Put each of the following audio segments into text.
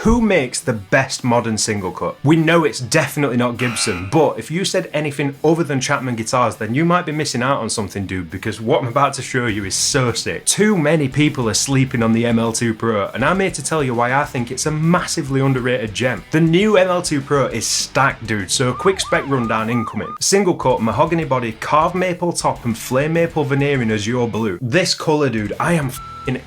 Who makes the best modern single cut? We know it's definitely not Gibson, but if you said anything other than Chapman Guitars, then you might be missing out on something, dude, because what I'm about to show you is so sick. Too many people are sleeping on the ML2 Pro, and I'm here to tell you why I think it's a massively underrated gem. The new ML2 Pro is stacked, dude, so a quick spec rundown incoming. Single cut, mahogany body, carved maple top, and flame maple veneering azure blue. This colour, dude, I am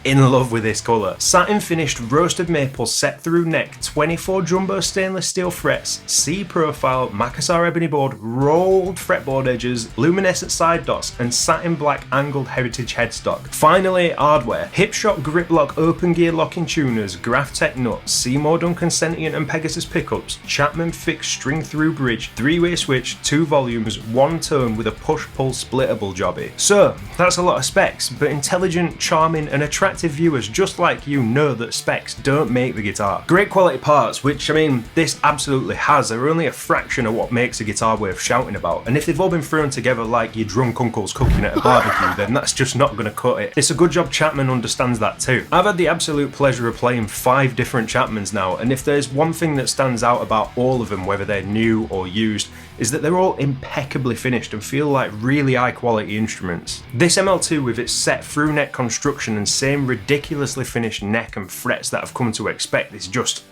in love with this colour. Satin finished roasted maple set through neck, 24 jumbo stainless steel frets, C profile, Macassar ebony board, rolled fretboard edges, luminescent side dots, and satin black angled heritage headstock. Finally, hardware. Hipshot grip lock open gear locking tuners, Graphtec nuts, Seymour Duncan Sentient and Pegasus pickups, Chapman Thicc string through bridge, 3-way switch, 2 volumes, 1 tone with a push-pull splittable jobby. So, that's a lot of specs, but intelligent, charming, and attractive viewers just like you know that specs don't make the guitar. Great quality parts, which I mean this absolutely has, are only a fraction of what makes a guitar worth shouting about, and if they've all been thrown together like your drunk uncle's cooking at a barbecue, then that's just not going to cut it. It's a good job Chapman understands that too. I've had the absolute pleasure of playing 5 different Chapmans now, and if there's one thing that stands out about all of them, whether they're new or used, is that they're all impeccably finished and feel like really high quality instruments. This ML2 with its set through neck construction and same ridiculously finished neck and frets that I've come to expect is just...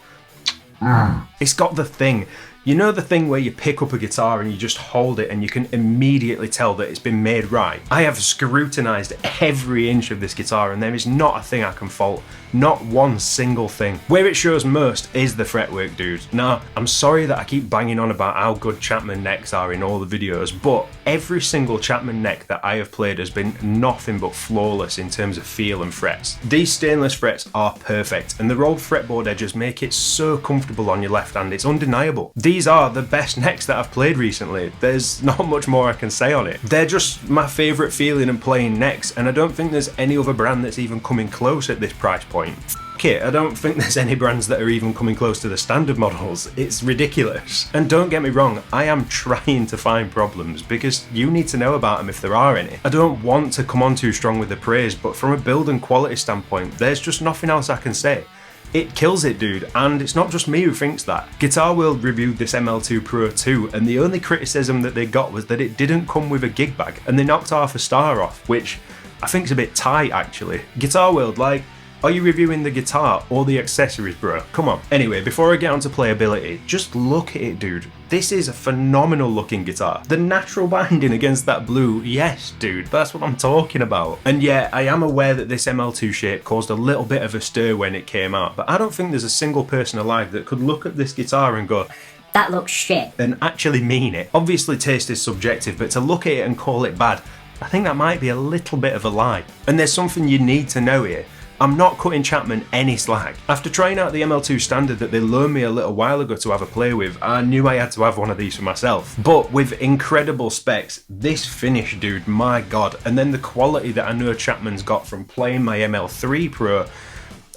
It's got the thing. You know the thing where you pick up a guitar and you just hold it and you can immediately tell that it's been made right? I have scrutinised every inch of this guitar and there is not a thing I can fault. Not one single thing. Where it shows most is the fretwork, dude. Now, I'm sorry that I keep banging on about how good Chapman necks are in all the videos, but every single Chapman neck that I have played has been nothing but flawless in terms of feel and frets. These stainless frets are perfect, and the rolled fretboard edges make it so comfortable on your left hand, it's undeniable. These are the best necks that I've played recently. There's not much more I can say on it. They're just my favourite feeling and playing necks, and I don't think there's any other brand that's even coming close at this price point. F it, I don't think there's any brands that are even coming close to the standard models. It's ridiculous. And don't get me wrong, I am trying to find problems because you need to know about them if there are any. I don't want to come on too strong with the praise, but from a build and quality standpoint, there's just nothing else I can say. It kills it, dude, and it's not just me who thinks that. Guitar World reviewed this ML2 Pro too, and the only criticism that they got was that it didn't come with a gig bag, and they knocked half a star off, which I think's a bit tight actually. Guitar World, like, are you reviewing the guitar or the accessories, bro? Come on. Anyway, before I get onto playability, just look at it, dude. This is a phenomenal looking guitar. The natural binding against that blue, yes, dude, that's what I'm talking about. And yeah, I am aware that this ML2 shape caused a little bit of a stir when it came out, but I don't think there's a single person alive that could look at this guitar and go, that looks shit, and actually mean it. Obviously taste is subjective, but to look at it and call it bad, I think that might be a little bit of a lie. And there's something you need to know here. I'm not cutting Chapman any slack. After trying out the ML2 standard that they loaned me a little while ago to have a play with, I knew I had to have one of these for myself. But with incredible specs, this finish, dude, my god, and then the quality that I know Chapman's got from playing my ML3 Pro,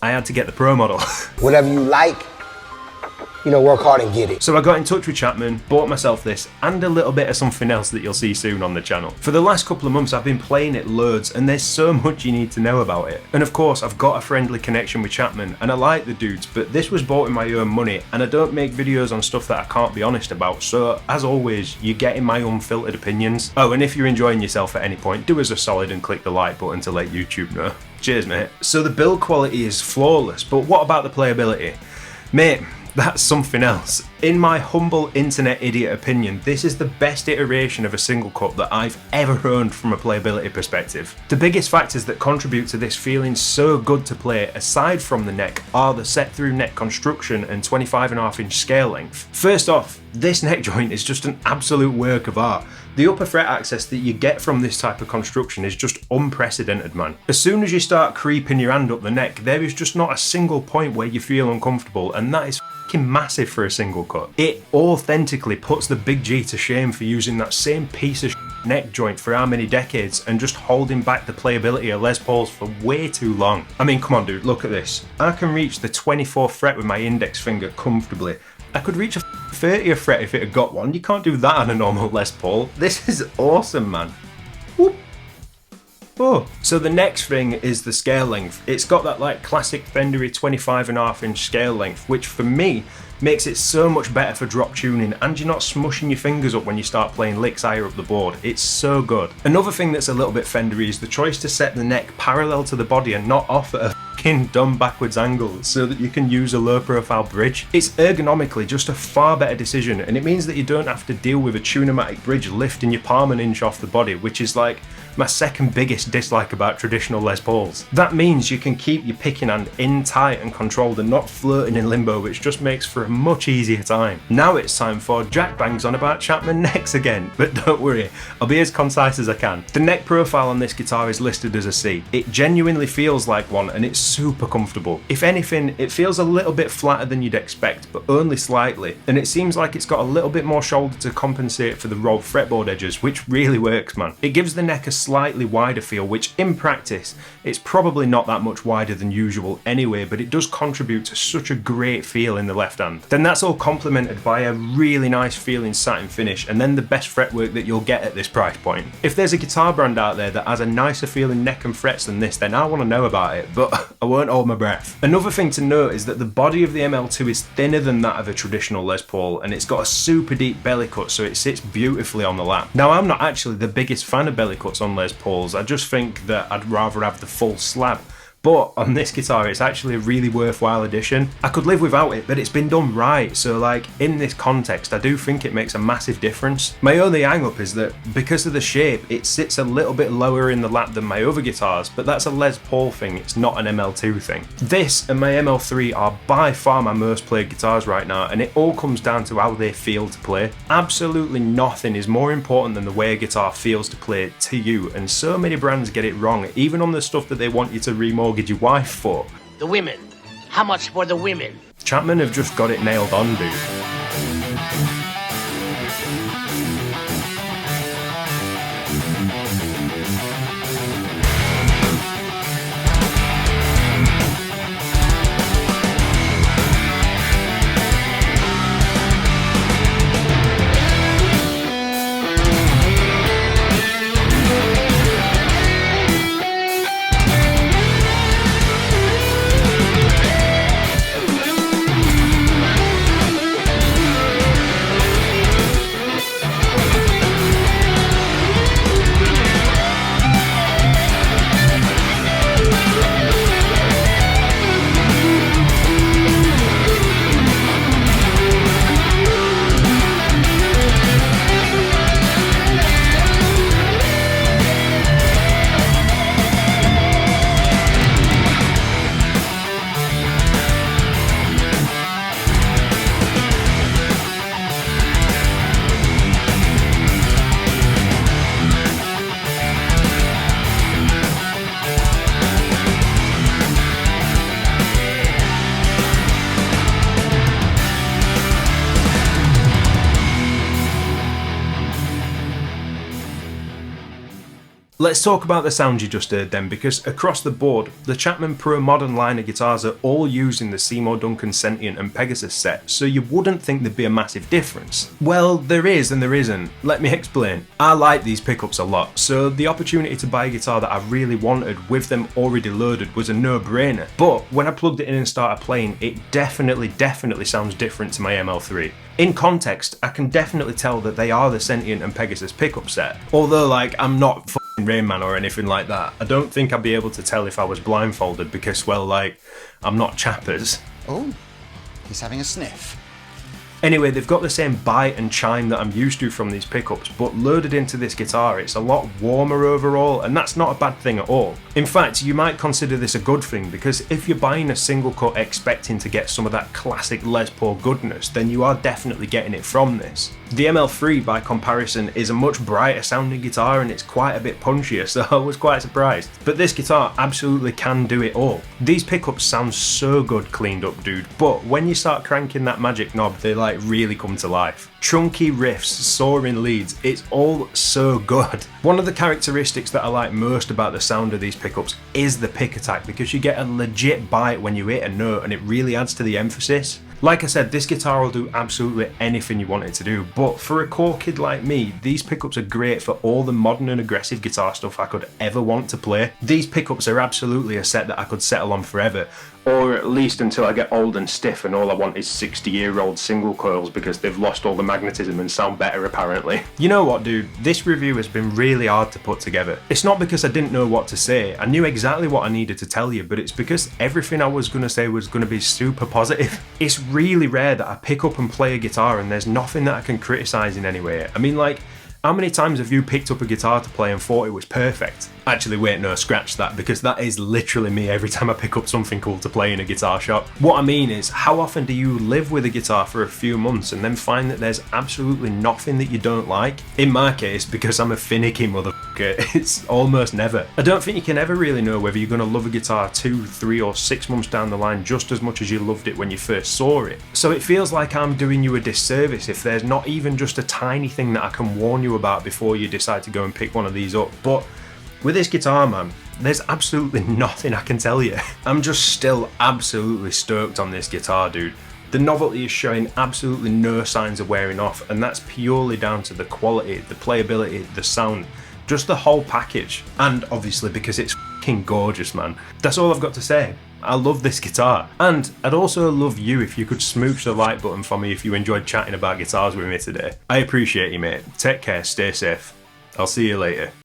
I had to get the Pro model. Whatever you like, you know, work hard and get it. So I got in touch with Chapman, bought myself this, and a little bit of something else that you'll see soon on the channel. For the last couple of months I've been playing it loads, and there's so much you need to know about it. And of course I've got a friendly connection with Chapman, and I like the dudes, but this was bought with my own money, and I don't make videos on stuff that I can't be honest about, so as always, you're getting my unfiltered opinions. Oh, and if you're enjoying yourself at any point, do us a solid and click the like button to let YouTube know. Cheers, mate. So the build quality is flawless, but what about the playability? Mate, that's something else. In my humble internet idiot opinion, this is the best iteration of a single cut that I've ever owned from a playability perspective. The biggest factors that contribute to this feeling so good to play, aside from the neck, are the set through neck construction and 25.5 inch scale length. First off, this neck joint is just an absolute work of art. The upper fret access that you get from this type of construction is just unprecedented, man. As soon as you start creeping your hand up the neck, there is just not a single point where you feel uncomfortable, and that is fucking massive for a single cut. It authentically puts the Big G to shame for using that same piece of neck joint for how many decades and just holding back the playability of Les Pauls for way too long. I mean, come on dude, look at this. I can reach the 24th fret with my index finger comfortably. I could reach a 30th fret if it had got one. You can't do that on a normal Les Paul. This is awesome, man. Whoop. Oh, so the next thing is the scale length. It's got that like classic Fendery 25.5" scale length, which for me makes it so much better for drop tuning, and you're not smushing your fingers up when you start playing licks higher up the board. It's so good. Another thing that's a little bit Fendery is the choice to set the neck parallel to the body and not off at a dumb backwards angle so that you can use a low profile bridge. It's ergonomically just a far better decision, and it means that you don't have to deal with a tunematic bridge lifting your palm an inch off the body, which is like my second biggest dislike about traditional Les Pauls. That means you can keep your picking hand in tight and controlled and not floating in limbo, which just makes for a much easier time. Now it's time for Jack bangs on about Chapman necks again, but don't worry, I'll be as concise as I can. The neck profile on this guitar is listed as a C. It genuinely feels like one, and it's super comfortable. If anything, it feels a little bit flatter than you'd expect, but only slightly, and it seems like it's got a little bit more shoulder to compensate for the rolled fretboard edges, which really works, man. It gives the neck a slightly wider feel, which in practice, it's probably not that much wider than usual anyway, but it does contribute to such a great feel in the left hand. Then that's all complemented by a really nice feeling satin finish, and then the best fretwork that you'll get at this price point. If there's a guitar brand out there that has a nicer feeling neck and frets than this, then I want to know about it, but I won't hold my breath. Another thing to note is that the body of the ML2 is thinner than that of a traditional Les Paul, and it's got a super deep belly cut, so it sits beautifully on the lap. Now, I'm not actually the biggest fan of belly cuts on Les Pauls. I just think that I'd rather have the full slab. But on this guitar, it's actually a really worthwhile addition. I could live without it, but it's been done right. So like, in this context, I do think it makes a massive difference. My only hang up is that because of the shape, it sits a little bit lower in the lap than my other guitars, but that's a Les Paul thing, it's not an ML2 thing. This and my ML3 are by far my most played guitars right now, and it all comes down to how they feel to play. Absolutely nothing is more important than the way a guitar feels to play to you, and so many brands get it wrong, even on the stuff that they want you to remortgage your wife for. The women. How much for the women? Chapman have just got it nailed on, dude. Let's talk about the sound you just heard then, because across the board, the Chapman Pro Modern line of guitars are all using the Seymour Duncan Sentient and Pegasus set, so you wouldn't think there'd be a massive difference. Well, there is and there isn't. Let me explain. I like these pickups a lot, so the opportunity to buy a guitar that I really wanted with them already loaded was a no-brainer, but when I plugged it in and started playing, it definitely sounds different to my ML3. In context, I can definitely tell that they are the Sentient and Pegasus pickup set, although like, I'm not Rain Man or anything like that. I don't think I'd be able to tell if I was blindfolded because, well, like, I'm not Chappers. Oh, he's having a sniff. Anyway, they've got the same bite and chime that I'm used to from these pickups, but loaded into this guitar, it's a lot warmer overall, and that's not a bad thing at all. In fact, you might consider this a good thing, because if you're buying a single cut expecting to get some of that classic Les Paul goodness, then you are definitely getting it from this. The ML3, by comparison, is a much brighter sounding guitar and it's quite a bit punchier, so I was quite surprised. But this guitar absolutely can do it all. These pickups sound so good cleaned up, dude, but when you start cranking that magic knob, they like really come to life. Chunky riffs, soaring leads, it's all so good. One of the characteristics that I like most about the sound of these pickups is the pick attack, because you get a legit bite when you hit a note and it really adds to the emphasis. Like I said, this guitar will do absolutely anything you want it to do, but for a core kid like me, these pickups are great for all the modern and aggressive guitar stuff I could ever want to play. These pickups are absolutely a set that I could settle on forever, or at least until I get old and stiff and all I want is 60-year-old single coils because they've lost all the magnetism and sound better apparently. You know what, dude, this review has been really hard to put together. It's not because I didn't know what to say, I knew exactly what I needed to tell you, but it's because everything I was going to say was going to be super positive. It's really rare that I pick up and play a guitar and there's nothing that I can criticise in any way. I mean, like, how many times have you picked up a guitar to play and thought it was perfect? Actually, wait, no, scratch that, because that is literally me every time I pick up something cool to play in a guitar shop. What I mean is, how often do you live with a guitar for a few months and then find that there's absolutely nothing that you don't like? In my case, because I'm a finicky motherfucker, it's almost never. I don't think you can ever really know whether you're going to love a guitar 2, 3 or 6 months down the line just as much as you loved it when you first saw it. So it feels like I'm doing you a disservice if there's not even just a tiny thing that I can warn you about before you decide to go and pick one of these up. But with this guitar, man, there's absolutely nothing I can tell you. I'm just still absolutely stoked on this guitar, dude. The novelty is showing absolutely no signs of wearing off, and that's purely down to the quality, the playability, the sound, just the whole package. And obviously because it's fucking gorgeous, man. That's all I've got to say. I love this guitar. And I'd also love you if you could smooch the like button for me if you enjoyed chatting about guitars with me today. I appreciate you, mate. Take care, stay safe. I'll see you later.